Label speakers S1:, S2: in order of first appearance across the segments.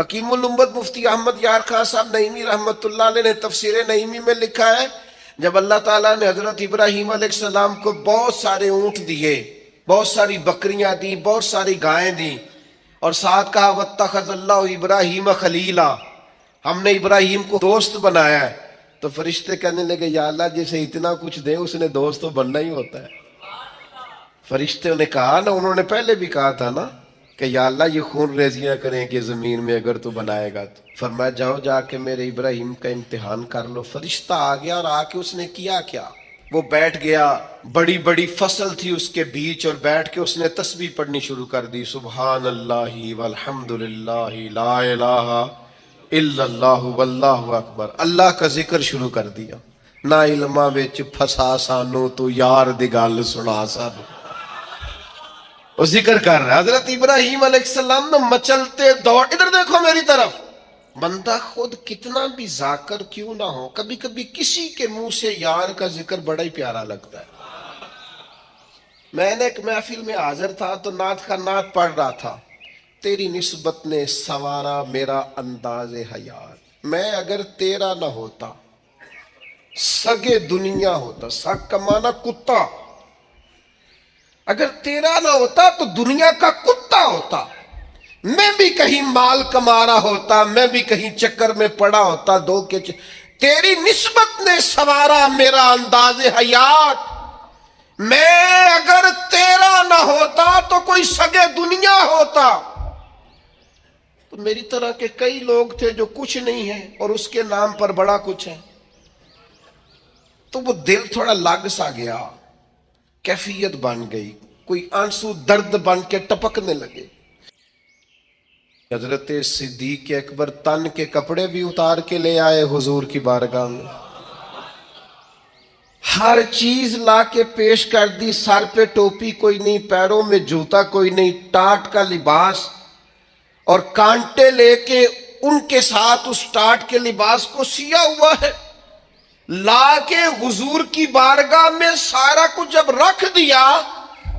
S1: حکیم الامت مفتی احمد یار خان صاحب نعیمی رحمت اللہ علیہ نے تفسیر نعیمی میں لکھا ہے، جب اللہ تعالیٰ نے حضرت ابراہیم علیہ السلام کو بہت سارے اونٹ دیے، بہت ساری بکریاں دی، بہت ساری گائیں دی، اور ساتھ کہا واتخذ اللہ ابراہیم خلیلا، ہم نے ابراہیم کو دوست بنایا ہے، تو فرشتے کہنے لگے یا اللہ جسے اتنا کچھ دے اس نے دوست تو بننا ہی ہوتا ہے۔ فرشتوں نے کہا نا، انہوں نے پہلے بھی کہا تھا نا کہ یا اللہ یہ خون ریزیاں کریں کہ زمین میں اگر تو بنائے گا تو، فرمایا جاؤ جا کے میرے ابراہیم کا امتحان کر لو۔ فرشتہ آ گیا اور آ کے اس نے کیا کیا، وہ بیٹھ گیا، بڑی بڑی فصل تھی اس کے بیچ، اور بیٹھ کے اس نے تسبیح پڑھنی شروع کر دی، سبحان اللہ والحمد للہ لا الہ الا اللہ واللہ اکبر، اللہ کا ذکر شروع کر دیا۔ نہ علماں وچ پھسا سانو تو یار دی گل سنا سانو، وہ ذکر کر رہا ہے۔ حضرت ابراہیم علیہ السلام نے مچلتے دوڑ، ادھر دیکھو میری طرف، بندہ خود کتنا بھی ذاکر کیوں نہ ہو، کبھی کبھی کسی کے منہ سے یار کا ذکر بڑا ہی پیارا لگتا ہے۔ میں نے ایک محفل میں حاضر تھا تو نعت کا نعت پڑھ رہا تھا، تیری نسبت نے سوارا میرا انداز حیات، میں اگر تیرا نہ ہوتا سگے دنیا ہوتا، سگ کا معنی کتا، اگر تیرا نہ ہوتا تو دنیا کا کتا ہوتا، میں بھی کہیں مال کما رہا ہوتا، میں بھی کہیں چکر میں پڑا ہوتا، تیری نسبت نے سوارا میرا انداز حیات، میں اگر تیرا نہ ہوتا تو کوئی سگے دنیا ہوتا۔ تو میری طرح کے کئی لوگ تھے جو کچھ نہیں ہیں اور اس کے نام پر بڑا کچھ ہے، تو وہ دل تھوڑا لگ سا گیا، کیفیت بن گئی، کوئی آنسو درد بن کے ٹپکنے لگے۔ حضرت صدیق اکبر تن کے کپڑے بھی اتار کے لے آئے حضور کی بارگاہ میں، ہر چیز لا کے پیش کر دی، سر پہ ٹوپی کوئی نہیں، پیروں میں جوتا کوئی نہیں، ٹاٹ کا لباس، اور کانٹے لے کے ان کے ساتھ اس ٹاٹ کے لباس کو سیا ہوا ہے، لا کے حضور کی بارگاہ میں سارا کچھ جب رکھ دیا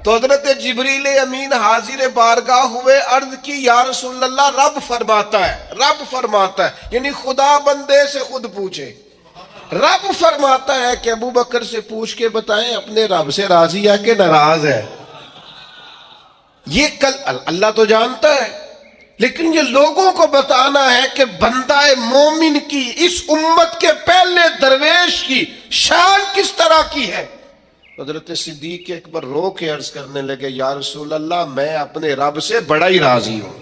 S1: تو حضرت جبریل امین حاضر بارگاہ ہوئے، عرض کی یا رسول اللہ رب فرماتا ہے، یعنی خدا بندے سے خود پوچھے، رب فرماتا ہے کہ ابو بکر سے پوچھ کے بتائیں اپنے رب سے راضی ہے کہ ناراض ہے۔ یہ اللہ تو جانتا ہے، لیکن یہ لوگوں کو بتانا ہے کہ بندہ مومن کی، اس امت کے پہلے درویش کی شان کس طرح کی ہے۔ حضرت صدیق اکبر رو کے عرض کرنے لگے یا رسول اللہ میں اپنے رب سے بڑا ہی راضی ہوں،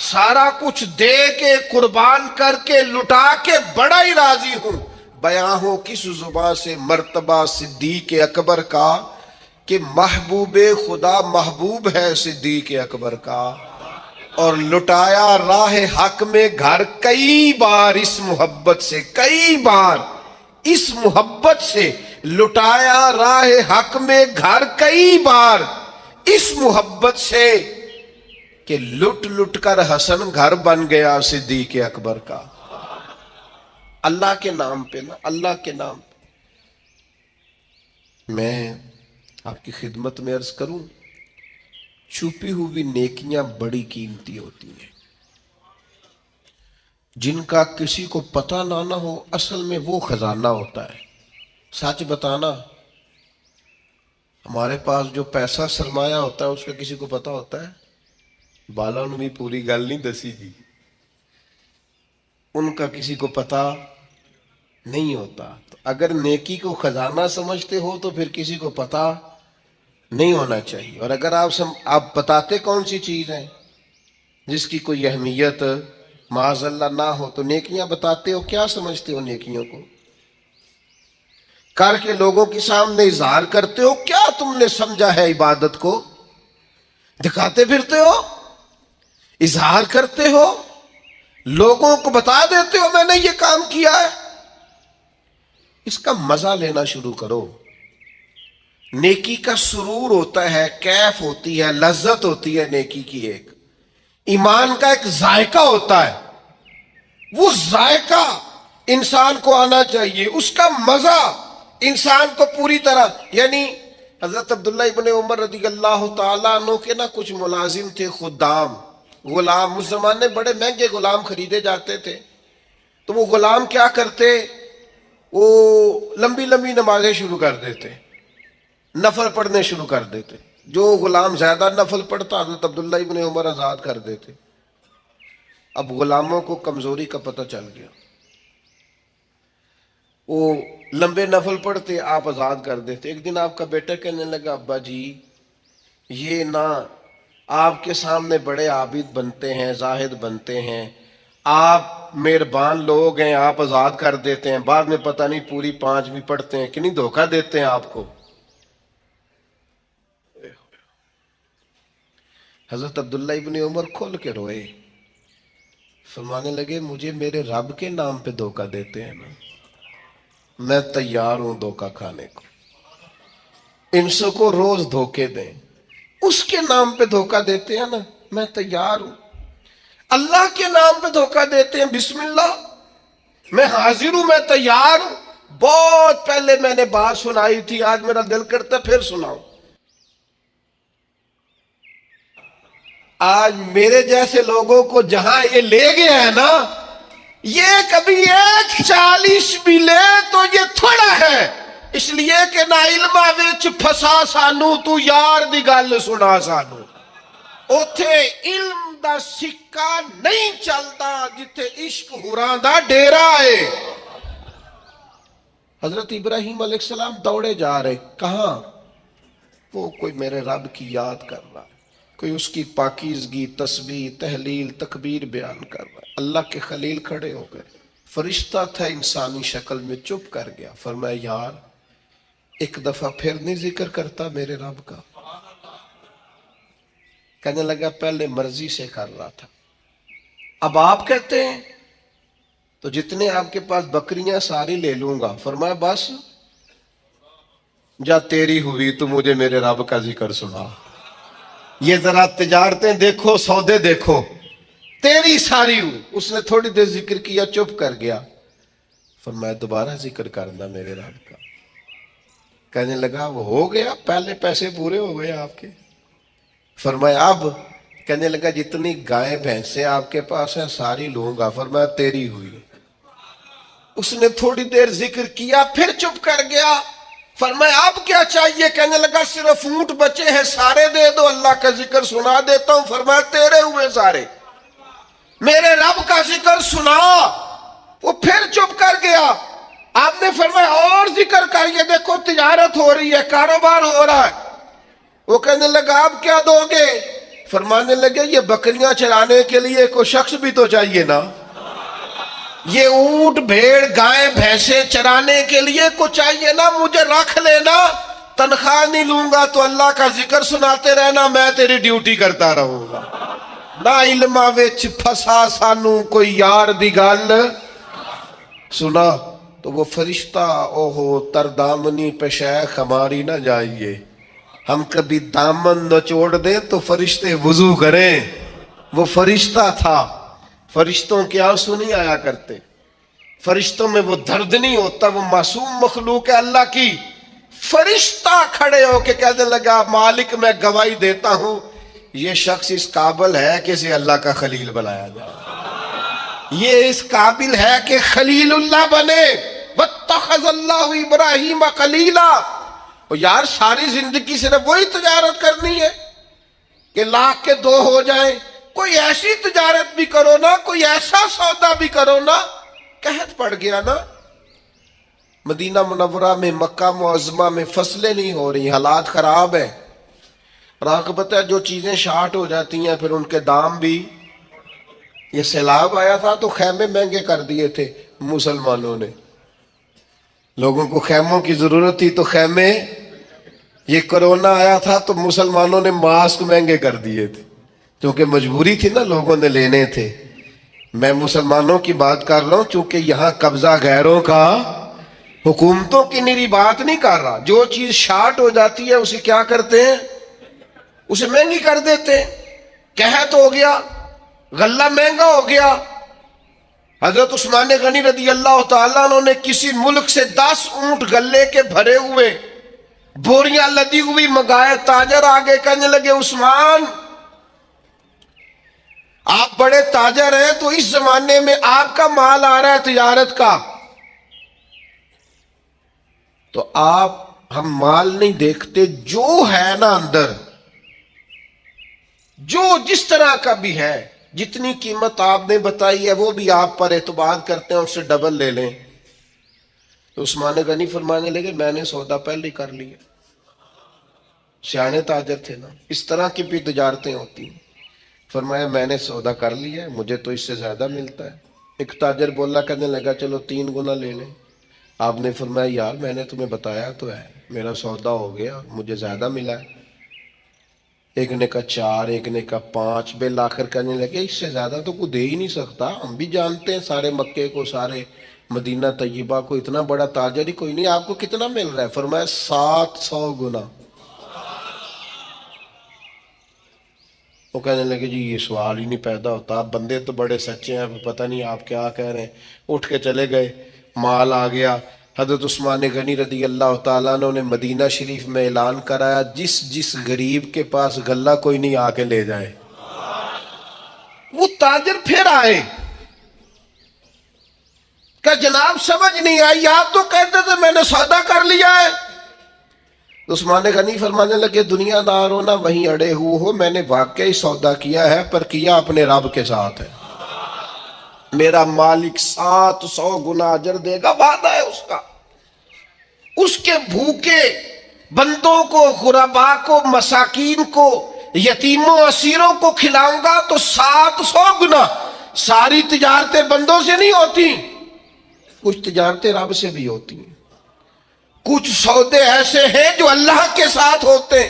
S1: سارا کچھ دے کے قربان کر کے لٹا کے بڑا ہی راضی ہوں۔ بیان ہو کس زبان سے مرتبہ صدیق اکبر کا کہ محبوب خدا محبوب ہے صدیق اکبر کا، اور لٹایا راہ حق میں گھر کئی بار اس محبت سے، کئی بار اس محبت سے لٹایا راہ حق میں گھر کئی بار اس محبت سے، کہ لٹ لٹ کر حسن گھر بن گیا صدیق اکبر کا۔ اللہ کے نام پہ نا، اللہ کے نام پہ۔ میں آپ کی خدمت میں عرض کروں، چھپی ہوئی نیکیاں بڑی قیمتی ہوتی ہیں، جن کا کسی کو پتہ نہ ہو، اصل میں وہ خزانہ ہوتا ہے۔ سچ بتانا، ہمارے پاس جو پیسہ سرمایہ ہوتا ہے اس کا کسی کو پتہ ہوتا ہے؟ بالا نے بھی پوری گل نہیں دسی جی، ان کا کسی کو پتہ نہیں ہوتا۔ تو اگر نیکی کو خزانہ سمجھتے ہو تو پھر کسی کو پتہ نہیں ہونا چاہیے، اور اگر آپ بتاتے کون سی چیز ہے جس کی کوئی اہمیت معاذ اللہ نہ ہو تو نیکیاں بتاتے ہو، کیا سمجھتے ہو نیکیوں کو؟ کر کے لوگوں کے سامنے اظہار کرتے ہو، کیا تم نے سمجھا ہے عبادت کو؟ دکھاتے پھرتے ہو، اظہار کرتے ہو، لوگوں کو بتا دیتے ہو میں نے یہ کام کیا ہے۔ اس کا مزہ لینا شروع کرو۔ نیکی کا سرور ہوتا ہے، کیف ہوتی ہے، لذت ہوتی ہے نیکی کی، ایک ایمان کا ایک ذائقہ ہوتا ہے، وہ ذائقہ انسان کو آنا چاہیے، اس کا مزہ انسان کو پوری طرح، یعنی حضرت عبداللہ ابن عمر رضی اللہ تعالیٰ عنہ کے نا کچھ ملازم تھے، خدام، غلام اس زمانے بڑے مہنگے غلام خریدے جاتے تھے، تو وہ غلام کیا کرتے، وہ لمبی لمبی نمازیں شروع کر دیتے، نفل پڑھنے شروع کر دیتے۔ جو غلام زیادہ نفل پڑھتا حضرت عبداللہ ابن عمر آزاد کر دیتے۔ اب غلاموں کو کمزوری کا پتہ چل گیا، وہ لمبے نفل پڑھتے، آپ آزاد کر دیتے۔ ایک دن آپ کا بیٹا کہنے لگا ابا جی یہ نہ آپ کے سامنے بڑے عابد بنتے ہیں، زاہد بنتے ہیں، آپ مہربان لوگ ہیں، آپ آزاد کر دیتے ہیں، بعد میں پتہ نہیں پوری 5 بھی پڑھتے ہیں کہ نہیں دھوکہ دیتے ہیں آپ کو۔ حضرت عبداللہ ابن عمر کھول کے روئے، فرمانے لگے مجھے میرے رب کے نام پہ دھوکہ دیتے ہیں نا، میں تیار ہوں دھوکہ کھانے کو، انسوں کو روز دھوکے دیں، اس کے نام پہ دھوکہ دیتے ہیں نا، میں تیار ہوں۔ اللہ کے نام پہ دھوکہ دیتے ہیں، بسم اللہ، میں حاضر ہوں، میں تیار ہوں۔ بہت پہلے میں نے بات سنائی تھی، آج میرا دل کرتا پھر سناؤں۔ آج میرے جیسے لوگوں کو جہاں یہ لے گیا ہے نا، یہ کبھی 1:40 بھی لے تو یہ تھوڑا ہے، اس لیے کہ نہ علمہ وچ پھسا سانو، تو یار دی گل سنا سانو۔ اوتھے علم دا سکہ نہیں چلتا جتھے عشق حوراں دا ڈیرا ہے۔ حضرت ابراہیم علیہ السلام دوڑے جا رہے، کہاں؟ وہ کوئی میرے رب کی یاد کر رہا ہے، کوئی اس کی پاکیزگی، تسبیح، تحلیل، تکبیر بیان کر رہا ہے۔ اللہ کے خلیل کھڑے ہو گئے، فرشتہ تھا انسانی شکل میں، چپ کر گیا، فرمایا یار ایک دفعہ پھر نہیں ذکر کرتا میرے رب کا؟ کہنے لگا پہلے مرضی سے کر رہا تھا، اب آپ کہتے ہیں تو جتنے آپ کے پاس بکریاں ساری لے لوں گا۔ فرمایا بس جا تیری ہوئی تو مجھے میرے رب کا ذکر سنا، یہ ذرا تجارتیں دیکھو، سودے دیکھو، تیری ساری ہوں۔ اس نے تھوڑی دیر ذکر کیا، چپ کر گیا، فرمایا دوبارہ ذکر کرنا میرے رب کا۔ کہنے لگا وہ ہو گیا، پہلے پیسے پورے ہو گئے آپ کے۔ فرمایا اب؟ کہنے لگا جتنی گائے بھینسیں آپ کے پاس ہیں ساری لوں گا۔ فرمایا تیری ہوئی۔ اس نے تھوڑی دیر ذکر کیا، پھر چپ کر گیا، فرمایا اب کیا چاہیے؟ کہنے لگا صرف اونٹ بچے ہیں، سارے دے دو، اللہ کا ذکر سنا دیتا ہوں۔ فرمایا تیرے ہوئے سارے، میرے رب کا ذکر سنا۔ وہ پھر چپ کر گیا۔ آپ نے فرمایا اور ذکر کر، یہ دیکھو تجارت ہو رہی ہے، کاروبار ہو رہا ہے۔ وہ کہنے لگا اب کیا دو گے؟ فرمانے لگے یہ بکریاں چرانے کے لیے کوئی شخص بھی تو چاہیے نا، یہ اونٹ بھیڑ گائے بھینسیں چرانے کے لیے کوئی چاہیے نا، مجھے رکھ لینا، تنخواہ نہیں لوں گا تو اللہ کا ذکر سناتے رہنا، میں تیری ڈیوٹی کرتا رہوں گا۔ نہ علمہ وچ پھسا سانو، کوئی یار دی گل سنا۔ تو وہ فرشتہ اوہو تردامنی پہ شیخ ہماری نہ جائیے، ہم کبھی دامن نچوڑ دیں تو فرشتے وضو کریں۔ وہ فرشتہ تھا، فرشتوں کے آنسو نہیں آیا کرتے، فرشتوں میں وہ درد نہیں ہوتا، وہ معصوم مخلوق ہے اللہ کی۔ فرشتہ کھڑے ہو کے کہنے لگا مالک میں گواہی دیتا ہوں یہ شخص اس قابل ہے کہ اسے اللہ کا خلیل بنایا جائے، یہ اس قابل ہے کہ خلیل اللہ بنے۔ واتخذ اللہ ابراہیم خلیلا۔ اور یار ساری زندگی صرف وہی تجارت کرنی ہے کہ لاکھ کے 2 ہو جائیں؟ کوئی ایسی تجارت بھی کرو نا، کوئی ایسا سودا بھی کرو نا۔ قحط پڑ گیا نا مدینہ منورہ میں، مکہ معظمہ میں، فصلیں نہیں ہو رہی، حالات خراب ہیں۔ اور آپ کو پتہ ہے جو چیزیں شارٹ ہو جاتی ہیں پھر ان کے دام بھی، یہ سیلاب آیا تھا تو خیمے مہنگے کر دیے تھے مسلمانوں نے، لوگوں کو خیموں کی ضرورت تھی تو خیمے، یہ کرونا آیا تھا تو مسلمانوں نے ماسک مہنگے کر دیے تھے کیونکہ مجبوری تھی نا، لوگوں نے لینے تھے۔ میں مسلمانوں کی بات کر رہا ہوں چونکہ یہاں قبضہ غیروں کا، حکومتوں کی میری بات نہیں کر رہا۔ جو چیز شارٹ ہو جاتی ہے اسے کیا کرتے ہیں؟ اسے مہنگی کر دیتے ہیں۔ قحط ہو گیا، غلہ مہنگا ہو گیا۔ حضرت عثمان غنی رضی اللہ تعالیٰ عنہ نے کسی ملک سے 10 اونٹ غلے کے بھرے ہوئے، بوریاں لدی ہوئی منگائے، تاجر آگے کہنے لگے عثمان آپ بڑے تاجر ہیں تو اس زمانے میں آپ کا مال آ رہا ہے تجارت کا، تو ہم مال نہیں دیکھتے، جو ہے نا اندر، جو جس طرح کا بھی ہے، جتنی قیمت آپ نے بتائی ہے وہ بھی آپ پر اعتبار کرتے ہیں، اس سے ڈبل لے لیں۔ تو عثمان غنی فرمانے لگے میں نے سودا پہلے ہی کر لیا، سیانے تاجر تھے نا، اس طرح کی بھی تجارتیں ہوتی ہیں۔ فرمایا میں نے سودا کر لیا ہے، مجھے تو اس سے زیادہ ملتا ہے۔ ایک تاجر بولا، کہنے لگا چلو 3 گنا لے لیں۔ آپ نے فرمایا یار میں نے تمہیں بتایا تو ہے، میرا سودا ہو گیا، مجھے زیادہ ملا ہے۔ ایک نے کہا 4، ایک نے کہا 5، بالآخر کہنے لگے اس سے زیادہ تو کوئی دے ہی نہیں سکتا، ہم بھی جانتے ہیں سارے مکے کو، سارے مدینہ طیبہ کو، اتنا بڑا تاجر ہی کوئی نہیں، آپ کو کتنا مل رہا ہے؟ فرمایا 700 گنا۔ وہ کہنے لگے جی یہ سوال ہی نہیں پیدا ہوتا، آپ بندے تو بڑے سچے ہیں، پتہ نہیں آپ کیا کہہ رہے ہیں۔ اٹھ کے چلے گئے، مال آ گیا۔ حضرت عثمان غنی رضی اللہ تعالیٰ عنہ نے مدینہ شریف میں اعلان کرایا، جس غریب کے پاس غلہ کوئی نہیں آ کے لے جائے۔ وہ تاجر پھر آئے کہ جناب سمجھ نہیں آئی، آپ تو کہتے تھے میں نے سودا کر لیا ہے۔ عثمان غنی فرمانے لگے دنیا دار ہو نہ وہیں اڑے ہوئے ہو، میں نے واقعی سودا کیا ہے، پر کیا اپنے رب کے ساتھ ہے۔ میرا مالک 700 گنا اجر دے گا، وعدہ ہے اس کا۔ اس کے بھوکے بندوں کو، غربا کو، مساکین کو، یتیموں اسیروں کو کھلاؤں گا تو 700 گنا۔ ساری تجارتیں بندوں سے نہیں ہوتی، کچھ تجارتیں رب سے بھی ہوتی ہیں، کچھ سودے ایسے ہیں جو اللہ کے ساتھ ہوتے ہیں،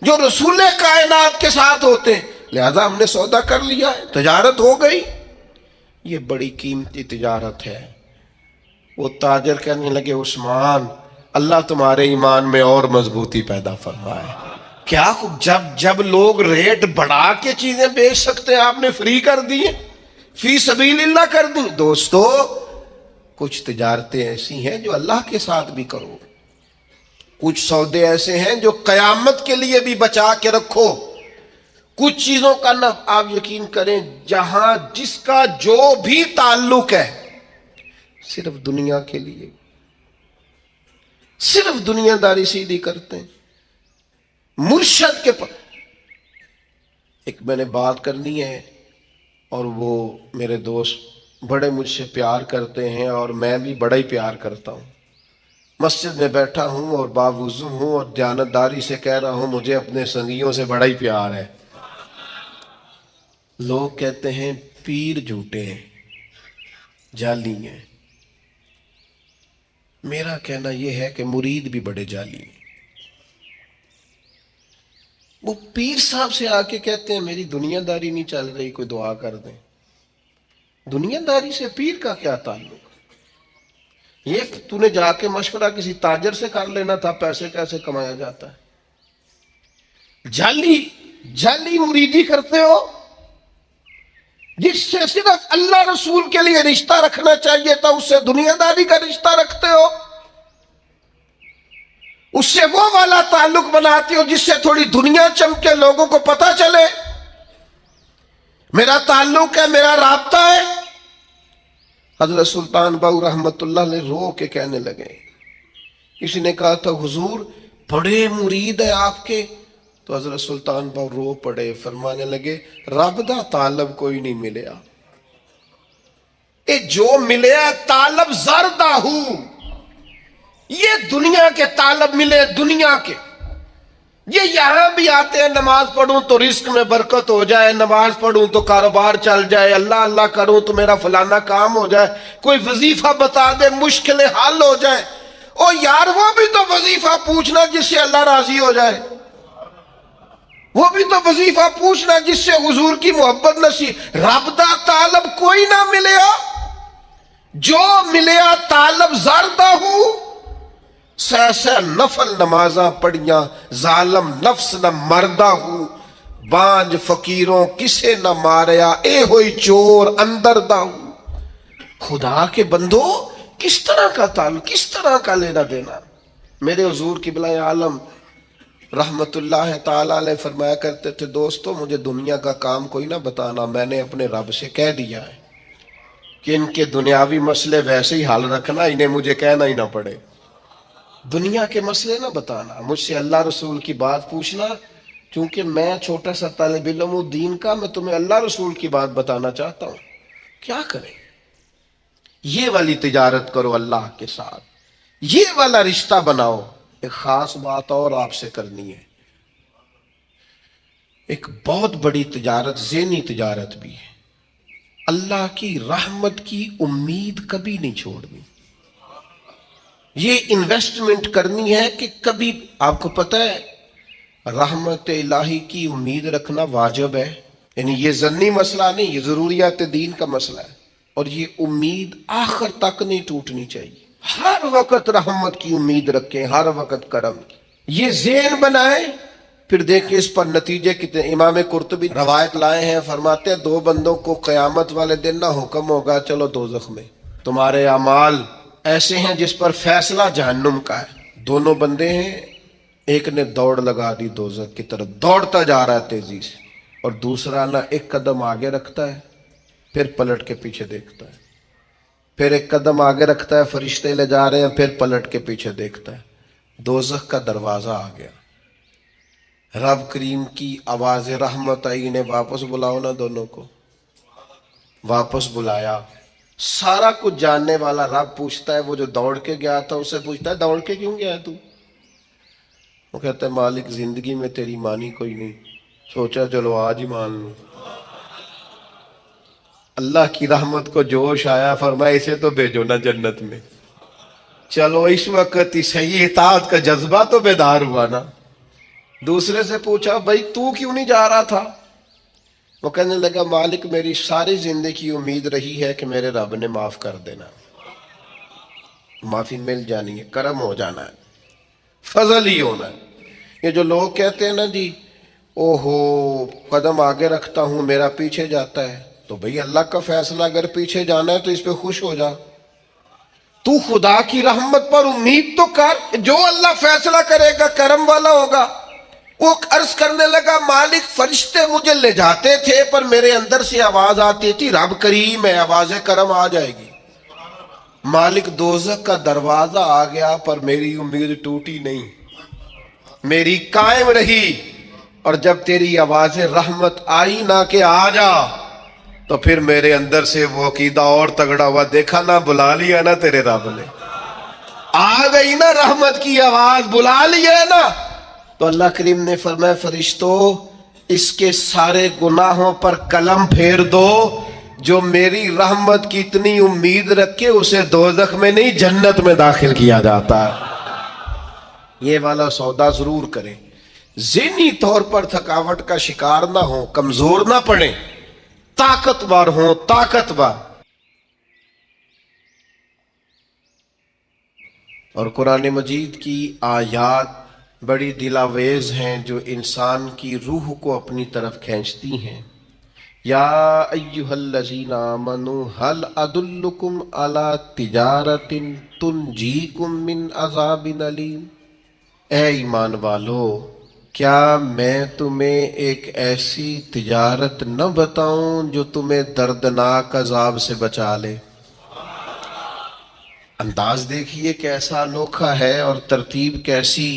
S1: جو رسول کائنات کے ساتھ ہوتے ہیں، لہذا ہم نے سودا کر لیا ہے، تجارت ہو گئی۔ یہ بڑی قیمتی تجارت ہے۔ وہ تاجر کہنے لگے عثمان اللہ تمہارے ایمان میں اور مضبوطی پیدا فرمائے۔ کیا جب لوگ ریٹ بڑھا کے چیزیں بیچ سکتے ہیں، آپ نے فری کر دی، فی سبیل اللہ کر دی۔ دوستو کچھ تجارتیں ایسی ہیں جو اللہ کے ساتھ بھی کرو، کچھ سودے ایسے ہیں جو قیامت کے لیے بھی بچا کے رکھو۔ کچھ چیزوں کا نہ آپ یقین کریں، جہاں جس کا جو بھی تعلق ہے صرف دنیا کے لیے، صرف دنیا داری سیدھی کرتے ہیں۔ مرشد کے پاس ایک میں نے بات کرنی ہے، اور وہ میرے دوست بڑے مجھ سے پیار کرتے ہیں اور میں بھی بڑا ہی پیار کرتا ہوں۔ مسجد میں بیٹھا ہوں اور باوضو ہوں اور دیانتداری سے کہہ رہا ہوں مجھے اپنے سنگیوں سے بڑا ہی پیار ہے۔ لوگ کہتے ہیں پیر جھوٹے ہیں، جعلی ہیں۔ میرا کہنا یہ ہے کہ مرید بھی بڑے جعلی ہیں۔ وہ پیر صاحب سے آ کے کہتے ہیں میری دنیا داری نہیں چل رہی، کوئی دعا کر دیں۔ دنیا داری سے پیر کا کیا تعلق؟ یہ تو نے جا کے مشورہ کسی تاجر سے کر لینا تھا پیسے کیسے کمایا جاتا ہے۔ جعلی مریدی کرتے ہو، جس سے صرف اللہ رسول کے لیے رشتہ رکھنا چاہیے تھا اس سے دنیا داری کا رشتہ رکھتے ہو، اس سے وہ والا تعلق بناتے ہو جس سے تھوڑی دنیا چمکے، لوگوں کو پتہ چلے میرا تعلق ہے، میرا رابطہ ہے۔ حضرت سلطان باؤ رحمت اللہ علیہ رو کے کہنے لگے، کسی نے کہا تھا حضور بڑے مرید ہیں آپ کے، تو حضرت سلطان باؤ رو پڑے، فرمانے لگے رب دا طالب کوئی نہیں ملیا، اے جو ملیا طالب زردہ ہوں، یہ دنیا کے طالب ملے، دنیا کے۔ یہ یہاں بھی آتے ہیں نماز پڑھوں تو رزق میں برکت ہو جائے، نماز پڑھوں تو کاروبار چل جائے، اللہ اللہ کروں تو میرا فلانا کام ہو جائے، کوئی وظیفہ بتا دے مشکلیں حل ہو جائے۔ او یار وہ بھی تو وظیفہ پوچھنا جس سے اللہ راضی ہو جائے، وہ بھی تو وظیفہ پوچھنا جس سے حضور کی محبت نصیب۔ رب دا طالب کوئی نہ ملیا، جو ملیا طالب زردہ ہوں، سہ نفل نمازاں پڑھیاں، ظالم نفس نہ مردہ ہوں، بانج فقیروں کسے نہ ماریا، اے ہوئی چور اندر دا ہوں۔ خدا کے بندو کس طرح کا تعلق، کس طرح کا لینا دینا۔ میرے حضور قبلہ عالم رحمت اللہ تعالی علیہ فرمایا کرتے تھے، دوستو مجھے دنیا کا کام کوئی نہ بتانا، میں نے اپنے رب سے کہہ دیا ہے کہ ان کے دنیاوی مسئلے ویسے ہی حل رکھنا، انہیں مجھے کہنا ہی نہ پڑے۔ دنیا کے مسئلے نہ بتانا، مجھ سے اللہ رسول کی بات پوچھنا، چونکہ میں چھوٹا سا طالب علم ہوں دین کا، میں تمہیں اللہ رسول کی بات بتانا چاہتا ہوں۔ کیا کریں؟ یہ والی تجارت کرو اللہ کے ساتھ، یہ والا رشتہ بناؤ۔ ایک خاص بات اور آپ سے کرنی ہے، ایک بہت بڑی تجارت، ذہنی تجارت بھی ہے، اللہ کی رحمت کی امید کبھی نہیں چھوڑنی۔ یہ انویسٹمنٹ کرنی ہے کہ کبھی، آپ کو پتہ ہے رحمت الہی کی امید رکھنا واجب ہے، یعنی یہ ضمنی مسئلہ نہیں، یہ ضروریات دین کا مسئلہ ہے، اور یہ امید آخر تک نہیں ٹوٹنی چاہیے۔ ہر وقت رحمت کی امید رکھیں، ہر وقت کرم کی، یہ ذہن بنائیں، پھر دیکھیں اس پر نتیجے کتنے۔ امام قرطبی روایت لائے ہیں، فرماتے ہیں دو بندوں کو قیامت والے دن نہ حکم ہوگا چلو دوزخ میں، تمہارے اعمال ایسے ہیں جس پر فیصلہ جہنم کا ہے۔ دونوں بندے ہیں، ایک نے دوڑ لگا دی دوزخ کی طرف، دوڑتا جا رہا ہے تیزی سے، اور دوسرا نہ ایک قدم آگے رکھتا ہے پھر پلٹ کے پیچھے دیکھتا ہے، پھر ایک قدم آگے رکھتا ہے، فرشتے لے جا رہے ہیں، پھر پلٹ کے پیچھے دیکھتا ہے۔ دوزخ کا دروازہ آ گیا، رب کریم کی آواز رحمت آئی، انہیں واپس بلاؤ نا، دونوں کو واپس بلایا۔ سارا کچھ جاننے والا رب پوچھتا ہے، وہ جو دوڑ کے گیا تھا اسے پوچھتا ہے دوڑ کے کیوں گیا تو؟ وہ کہتا ہے مالک زندگی میں تیری مانی کوئی نہیں، سوچا چلو آج ہی مان لوں۔ اللہ کی رحمت کو جوش آیا، فرمایا اسے تو بھیجو نا جنت میں۔ چلو اس وقت ہی صحیح اطاعت کا جذبہ تو بیدار ہوا نا۔ دوسرے سے پوچھا بھائی تو کیوں نہیں جا رہا تھا؟ وہ کہنے لگا مالک میری ساری زندگی امید رہی ہے کہ میرے رب نے معاف کر دینا، معافی مل جانی ہے، کرم ہو جانا ہے، فضل ہی ہونا ہے۔ یہ جو لوگ کہتے ہیں نا جی اوہو قدم آگے رکھتا ہوں میرا پیچھے جاتا ہے، تو بھئی اللہ کا فیصلہ اگر پیچھے جانا ہے تو اس پہ خوش ہو جا، تو خدا کی رحمت پر امید تو کر، جو اللہ فیصلہ کرے گا کرم والا ہوگا۔ وہ عرض کرنے لگا مالک فرشتے مجھے لے جاتے تھے پر میرے اندر سے آواز آتی تھی رب کریم ہے، آواز کرم آ جائے گی۔ مالک دوزخ کا دروازہ آ گیا پر میری امید ٹوٹی نہیں، میری قائم رہی، اور جب تیری آواز رحمت آئی نہ کہ آ جا، تو پھر میرے اندر سے وہ عقیدہ اور تگڑا ہوا، دیکھا نا بلا لیا نا تیرے رب نے، آ گئی نا رحمت کی آواز، بلا لیا نا۔ تو اللہ کریم نے فرمایا فرشتو اس کے سارے گناہوں پر قلم پھیر دو، جو میری رحمت کی اتنی امید رکھے اسے دوزخ میں نہیں جنت میں داخل کیا جاتا ہے۔ یہ والا سودا ضرور کریں، ذہنی طور پر تھکاوٹ کا شکار نہ ہو، کمزور نہ پڑیں، طاقتور ہوں، طاقتور۔ اور قرآن مجید کی آیات بڑی دلاویز ہیں جو انسان کی روح کو اپنی طرف کھینچتی ہیں۔ یا ایہا الذین آمنوا هل ادلکم علی تجارۃ تنجیکم من عذاب علیم، اے ایمان والو کیا میں تمہیں ایک ایسی تجارت نہ بتاؤں جو تمہیں دردناک عذاب سے بچا لے۔ انداز دیکھیے کیسا انوکھا ہے اور ترتیب کیسی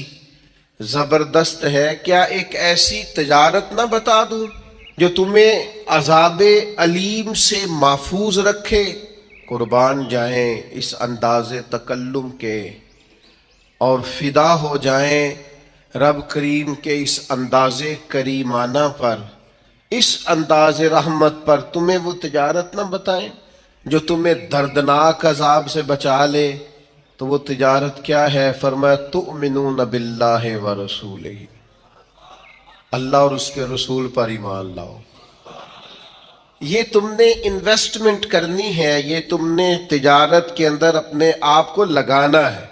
S1: زبردست ہے۔ کیا ایک ایسی تجارت نہ بتا دوں جو تمہیں عذاب علیم سے محفوظ رکھے؟ قربان جائیں اس انداز تکلم کے اور فدا ہو جائیں رب کریم کے اس انداز کریمانہ پر، اس انداز رحمت پر۔ تمہیں وہ تجارت نہ بتائیں جو تمہیں دردناک عذاب سے بچا لے؟ تو وہ تجارت کیا ہے؟ فرمایا تؤمنون باللہ ورسولہ، اللہ اور اس کے رسول پر ایمان لاؤ۔ یہ تم نے انویسٹمنٹ کرنی ہے، یہ تم نے تجارت کے اندر اپنے آپ کو لگانا ہے۔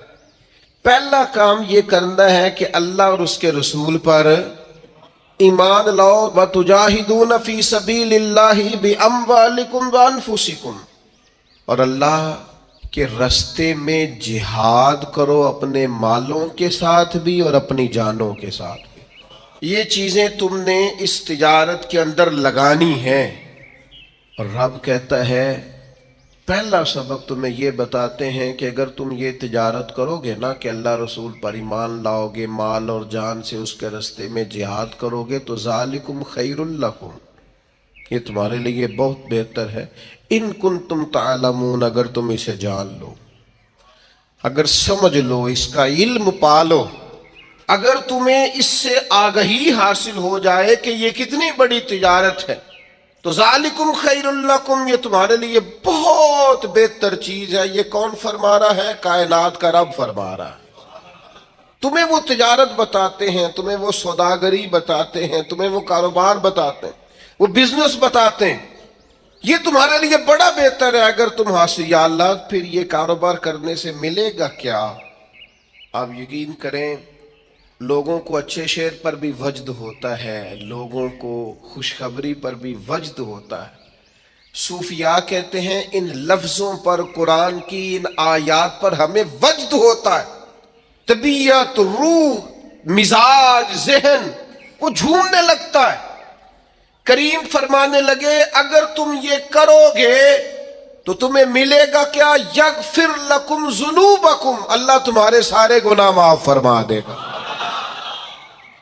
S1: پہلا کام یہ کرنا ہے کہ اللہ اور اس کے رسول پر ایمان لاؤ۔ وَتُجَاهِدُونَ فِي سَبِيلِ اللَّهِ بِأَمْوَالِكُمْ وَأَنفُسِكُمْ، اور اللہ کے رستے میں جہاد کرو اپنے مالوں کے ساتھ بھی اور اپنی جانوں کے ساتھ بھی۔ یہ چیزیں تم نے اس تجارت کے اندر لگانی ہیں. اور رب کہتا ہے پہلا سبق تمہیں یہ بتاتے ہیں کہ اگر تم یہ تجارت کرو گے نا کہ اللہ رسول پر ایمان لاؤ گے، مال اور جان سے اس کے رستے میں جہاد کرو گے، تو ذالکم خیر لکم، یہ تمہارے لیے بہت بہتر ہے. ان کنتم تعلمون، اگر تم اسے جان لو، اگر سمجھ لو، اس کا علم پالو، اگر تمہیں اس سے آگہی حاصل ہو جائے کہ یہ کتنی بڑی تجارت ہے، تو ذالکم خیر لکم، یہ تمہارے لیے بہت بہتر چیز ہے. یہ کون فرما رہا ہے؟ کائنات کا رب فرما رہا ہے. تمہیں وہ تجارت بتاتے ہیں، تمہیں وہ سوداگری بتاتے ہیں، تمہیں وہ کاروبار بتاتے ہیں، وہ بزنس بتاتے ہیں. یہ تمہارے لیے بڑا بہتر ہے اگر تم حاصل. یا اللہ، پھر یہ کاروبار کرنے سے ملے گا کیا؟ آپ یقین کریں، لوگوں کو اچھے شعر پر بھی وجد ہوتا ہے، لوگوں کو خوشخبری پر بھی وجد ہوتا ہے. صوفیاء کہتے ہیں ان لفظوں پر، قرآن کی ان آیات پر ہمیں وجد ہوتا ہے. طبیعت، روح، مزاج، ذہن وہ جھومنے لگتا ہے. کریم فرمانے لگے اگر تم یہ کرو گے تو تمہیں ملے گا کیا؟ یغفر لکم ذنوبکم، اللہ تمہارے سارے گناہ معاف فرما دے گا.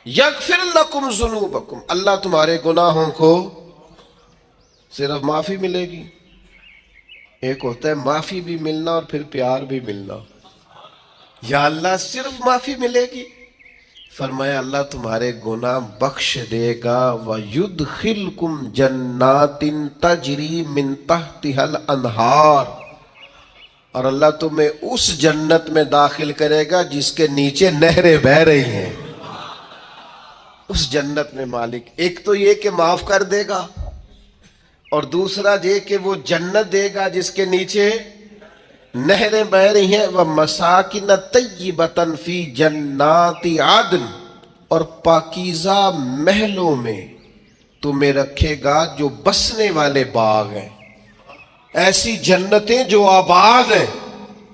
S1: یغفر لکم ذنوبکم، اللہ تمہارے گناہوں کو صرف معافی ملے گی. ایک ہوتا ہے معافی بھی ملنا اور پھر پیار بھی ملنا. یا اللہ صرف معافی ملے گی؟ فرمایا اللہ تمہارے گناہ بخش دے گا. وَيُدْخِلْكُمْ جَنَّاتٍ تَجْرِي مِن تَحْتِهَا الْأَنْهَارُ، اور اللہ تمہیں اس جنت میں داخل کرے گا جس کے نیچے نہریں بہہ رہی ہیں. اس جنت میں مالک ایک تو یہ کہ معاف کر دے گا، اور دوسرا یہ کہ وہ جنت دے گا جس کے نیچے نہریں بہ رہی ہیں. وَمَسَاكِنَ طَيِّبَةً فِي جَنَّاتِ عَدْنٍ، اور پاکیزہ محلوں میں تمہیں رکھے گا جو بسنے والے باغ ہیں. ایسی جنتیں جو آباد ہیں،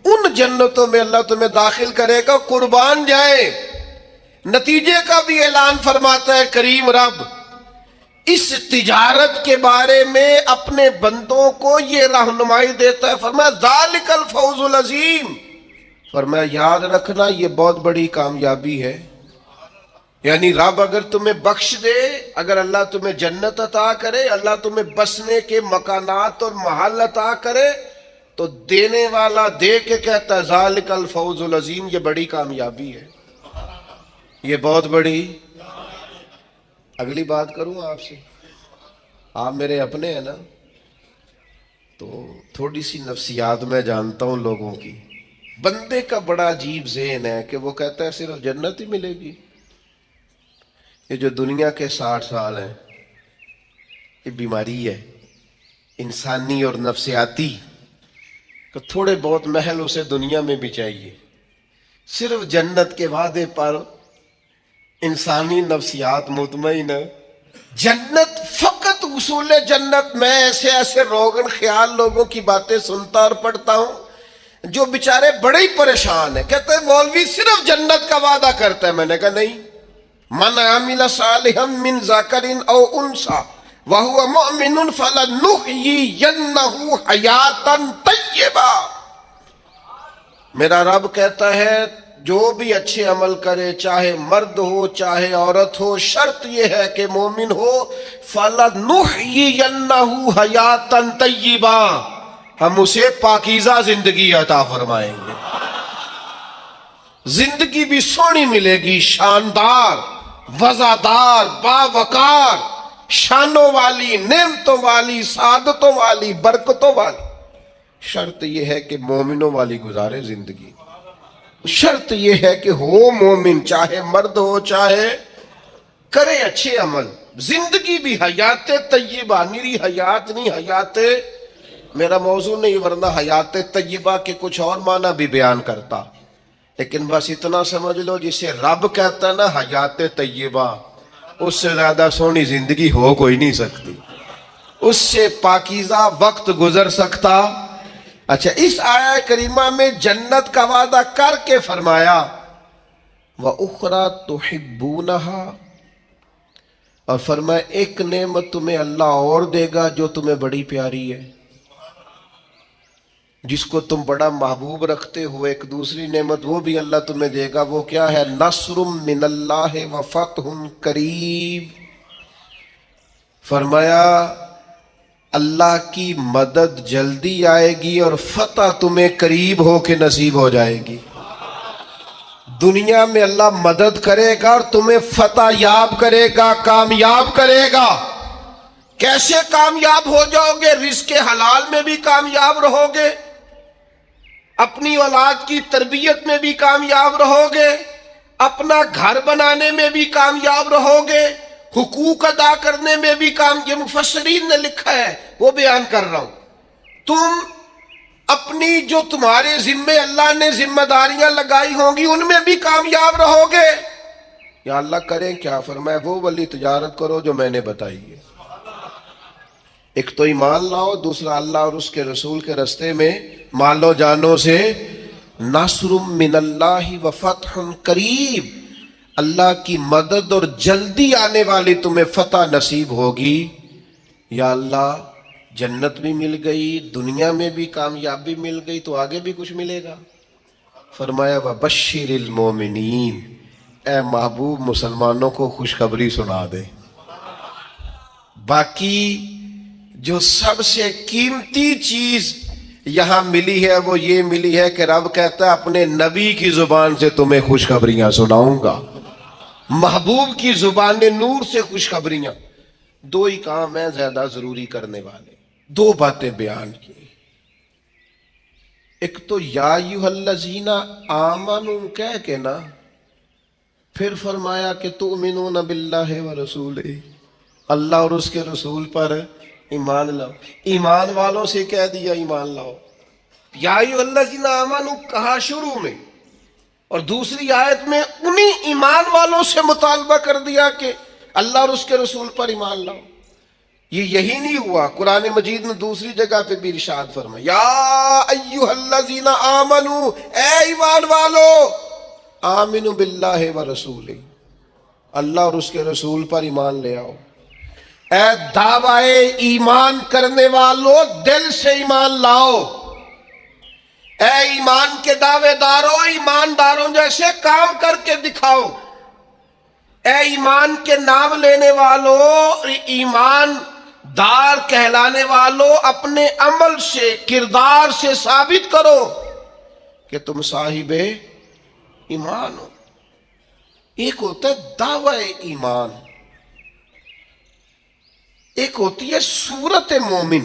S1: ان جنتوں میں اللہ تمہیں داخل کرے گا. قربان جائے، نتیجے کا بھی اعلان فرماتا ہے کریم رب. اس تجارت کے بارے میں اپنے بندوں کو یہ رہنمائی دیتا ہے. فرمایا ذالک الفوز العظیم، فرمایا یاد رکھنا یہ بہت بڑی کامیابی ہے. یعنی رب اگر تمہیں بخش دے، اگر اللہ تمہیں جنت عطا کرے، اللہ تمہیں بسنے کے مکانات اور محل عطا کرے، تو دینے والا دے کے کہتا ہے ذالک الفوز العظیم، یہ بڑی کامیابی ہے، یہ بہت بڑی. اگلی بات کروں آپ سے، آپ میرے اپنے ہیں نا، تو تھوڑی سی نفسیات میں جانتا ہوں لوگوں کی. بندے کا بڑا عجیب ذہن ہے کہ وہ کہتا ہے صرف جنت ہی ملے گی. یہ جو دنیا کے 60 سال ہیں، یہ بیماری ہے انسانی اور نفسیاتی، کہ تھوڑے بہت محل اسے دنیا میں بھی چاہیے. صرف جنت کے وعدے پر انسانی نفسیات مطمئن ہے. جنت فقط حصول جنت. میں ایسے ایسے روغن خیال لوگوں کی باتیں سنتا اور پڑھتا ہوں جو بیچارے بڑے ہی پریشان ہیں. کہتے ہیں مولوی صرف جنت کا وعدہ کرتا ہے. میں نے کہا نہیں، من عمل صالحا من ذکر او انثى وهو مؤمن فلنحيينه حیاتا طیبا. میرا رب کہتا ہے جو بھی اچھے عمل کرے، چاہے مرد ہو چاہے عورت ہو، شرط یہ ہے کہ مومن ہو. فَلَنُحْيِيَنَّهُ حَيَاتًا طَيِّبًا، ہم اسے پاکیزہ زندگی عطا فرمائیں گے. زندگی بھی سونی ملے گی، شاندار، وزادار، باوقار، شانوں والی، نعمتوں والی، سعادتوں والی، برکتوں والی. شرط یہ ہے کہ مومنوں والی گزارے زندگی. شرط یہ ہے کہ ہو مومن، چاہے مرد ہو چاہے کرے اچھے عمل. زندگی بھی حیات طیبہ، میری حیات نہیں، حیات میرا موضوع نہیں، ورنہ حیات طیبہ کے کچھ اور معنی بھی بیان کرتا. لیکن بس اتنا سمجھ لو جسے رب کہتا ہے نا حیات طیبہ، اس سے زیادہ سونی زندگی ہو کوئی نہیں سکتی، اس سے پاکیزہ وقت گزر سکتا. اچھا، اس آیہ کریمہ میں جنت کا وعدہ کر کے فرمایا وَأُخْرَى تُحِبُّونَهَا، اور فرمایا ایک نعمت تمہیں اللہ اور دے گا جو تمہیں بڑی پیاری ہے، جس کو تم بڑا محبوب رکھتے ہو، ایک دوسری نعمت وہ بھی اللہ تمہیں دے گا۔ وہ کیا ہے؟ نصر من اللہ و فتح قریب۔ فرمایا اللہ کی مدد جلدی آئے گی اور فتح تمہیں قریب ہو کے نصیب ہو جائے گی۔ دنیا میں اللہ مدد کرے گا اور تمہیں فتح یاب کرے گا، کامیاب کرے گا۔ کیسے کامیاب ہو جاؤ گے؟ رزق حلال میں بھی کامیاب رہو گے، اپنی اولاد کی تربیت میں بھی کامیاب رہو گے، اپنا گھر بنانے میں بھی کامیاب رہو گے، حقوق ادا کرنے میں بھی یہ مفسرین نے لکھا ہے، وہ بیان کر رہا ہوں۔ تم اپنی جو تمہارے ذمے اللہ نے ذمہ داریاں لگائی ہوں گی ان میں بھی کامیاب رہو گے۔ یا اللہ کریں کیا؟ فرمایا وہ والی تجارت کرو جو میں نے بتائی ہے۔ ایک تو ایمان لاؤ، دوسرا اللہ اور اس کے رسول کے رستے میں مالو جانوں سے نصر من اللہ و فتح قریب، اللہ کی مدد اور جلدی آنے والی تمہیں فتح نصیب ہوگی۔ یا اللہ جنت بھی مل گئی، دنیا میں بھی کامیابی مل گئی، تو آگے بھی کچھ ملے گا۔ فرمایا وبشر المومنین، اے محبوب مسلمانوں کو خوشخبری سنا دے۔ باقی جو سب سے قیمتی چیز یہاں ملی ہے وہ یہ ملی ہے کہ رب کہتا ہے اپنے نبی کی زبان سے تمہیں خوشخبریاں سناؤں گا، محبوب کی زبان نور سے خوشخبریاں۔ دو ہی کام ہیں زیادہ ضروری کرنے والے، دو باتیں بیان کی۔ ایک تو یا ایھا الذین آمنوا کہہ کے نا، پھر فرمایا کہ تؤمنون باللہ ورسولہ، اللہ اور اس کے رسول پر ایمان لاؤ۔ ایمان والوں سے کہہ دیا ایمان لاؤ، یا ایھا الذین آمنوا کہا شروع میں، اور دوسری آیت میں انہی ایمان والوں سے مطالبہ کر دیا کہ اللہ اور اس کے رسول پر ایمان لاؤ۔ یہی نہیں ہوا، قرآن مجید میں دوسری جگہ پہ بھی ارشاد فرمایا یا ایھا الذین آمنوا، اے ایمان والو، آمنوا باللہ ورسولہ، اللہ اور اس کے رسول پر ایمان لے آؤ۔ اے دعوی ایمان کرنے والو دل سے ایمان لاؤ، اے ایمان کے دعوے داروں ایمانداروں جیسے کام کر کے دکھاؤ، اے ایمان کے نام لینے والوں ایمان دار کہلانے والوں اپنے عمل سے کردار سے ثابت کرو کہ تم صاحب ایمان ہو۔ ایک ہوتا ہے دعوی ایمان، ایک ہوتی ہے صورت مومن۔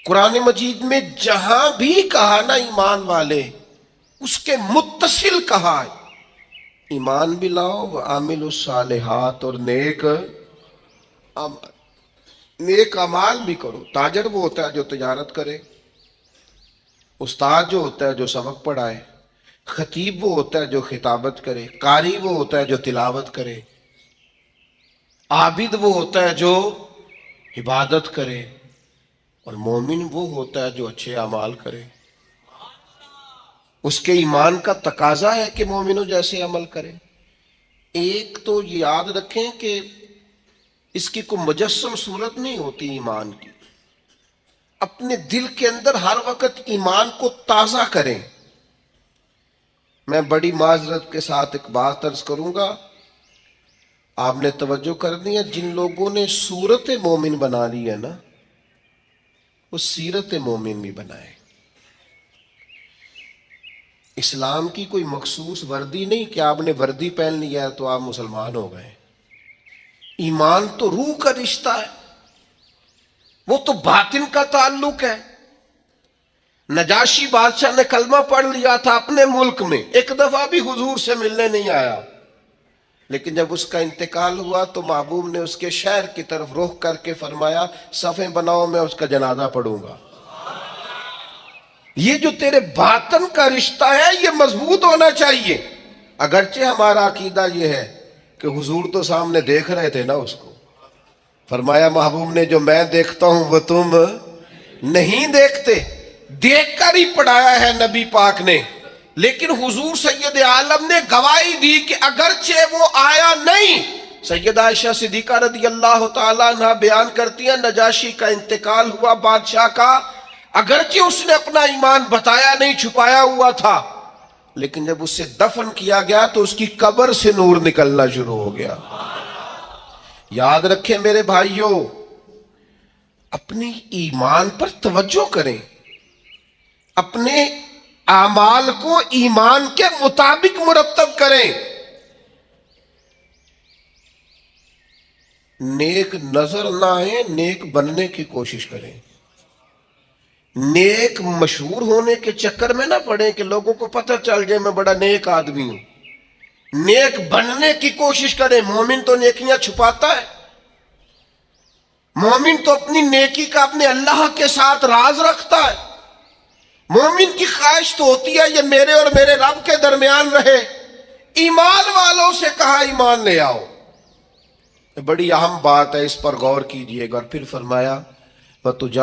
S1: قرآن مجید میں جہاں بھی کہا نا ایمان والے، اس کے متصل کہا ہے ایمان بھی لاؤ وعاملوا الصالحات، اور نیک اعمال بھی کرو۔ تاجر وہ ہوتا ہے جو تجارت کرے، استاد جو ہوتا ہے جو سبق پڑھائے، خطیب وہ ہوتا ہے جو خطابت کرے، قاری وہ ہوتا ہے جو تلاوت کرے، عابد وہ ہوتا ہے جو عبادت کرے، اور مومن وہ ہوتا ہے جو اچھے اعمال کرے۔ اس کے ایمان کا تقاضا ہے کہ مومنوں جیسے عمل کرے۔ ایک تو یاد رکھیں کہ اس کی کوئی مجسم صورت نہیں ہوتی ایمان کی، اپنے دل کے اندر ہر وقت ایمان کو تازہ کریں۔ میں بڑی معذرت کے ساتھ ایک بات عرض کروں گا، آپ نے توجہ کرنی ہے، جن لوگوں نے صورت مومن بنا لی ہے نا، وہ سیرت مومن بھی بنائے۔ اسلام کی کوئی مخصوص وردی نہیں کہ آپ نے وردی پہن لیا ہے تو آپ مسلمان ہو گئے۔ ایمان تو روح کا رشتہ ہے، وہ تو باطن کا تعلق ہے۔ نجاشی بادشاہ نے کلمہ پڑھ لیا تھا اپنے ملک میں، ایک دفعہ بھی حضور سے ملنے نہیں آیا، لیکن جب اس کا انتقال ہوا تو محبوب نے اس کے شہر کی طرف رخ کر کے فرمایا صفیں بناؤ میں اس کا جنازہ پڑھوں گا۔ یہ جو تیرے باطن کا رشتہ ہے یہ مضبوط ہونا چاہیے۔ اگرچہ ہمارا عقیدہ یہ ہے کہ حضور تو سامنے دیکھ رہے تھے نا اس کو، فرمایا محبوب نے جو میں دیکھتا ہوں وہ تم نہیں دیکھتے، دیکھ کر ہی پڑھایا ہے نبی پاک نے، لیکن حضور سید عالم نے گواہی دی کہ اگرچہ وہ آیا نہیں سیدہ عائشہ صدیقہ رضی اللہ تعالیٰ عنہ بیان کرتی ہیں نجاشی کا انتقال ہوا بادشاہ کا، اگرچہ اس نے اپنا ایمان بتایا نہیں، چھپایا ہوا تھا، لیکن جب اسے دفن کیا گیا تو اس کی قبر سے نور نکلنا شروع ہو گیا۔ یاد رکھیں میرے بھائیوں، اپنی ایمان پر توجہ کریں، اپنے اعمال کو ایمان کے مطابق مرتب کریں۔ نیک نظر نہ آئے، نیک بننے کی کوشش کریں۔ نیک مشہور ہونے کے چکر میں نہ پڑیں کہ لوگوں کو پتہ چل جائے میں بڑا نیک آدمی ہوں۔ نیک بننے کی کوشش کریں۔ مومن تو نیکیاں چھپاتا ہے، مومن تو اپنی نیکی کا اپنے اللہ کے ساتھ راز رکھتا ہے۔ مومن کی خواہش تو ہوتی ہے یہ میرے اور میرے رب کے درمیان رہے۔ ایمان والوں سے کہا ایمان لے آؤ، بڑی اہم بات ہے، اس پر غور کیجئے گا۔ پھر فرمایا وَتُجَاهِدُ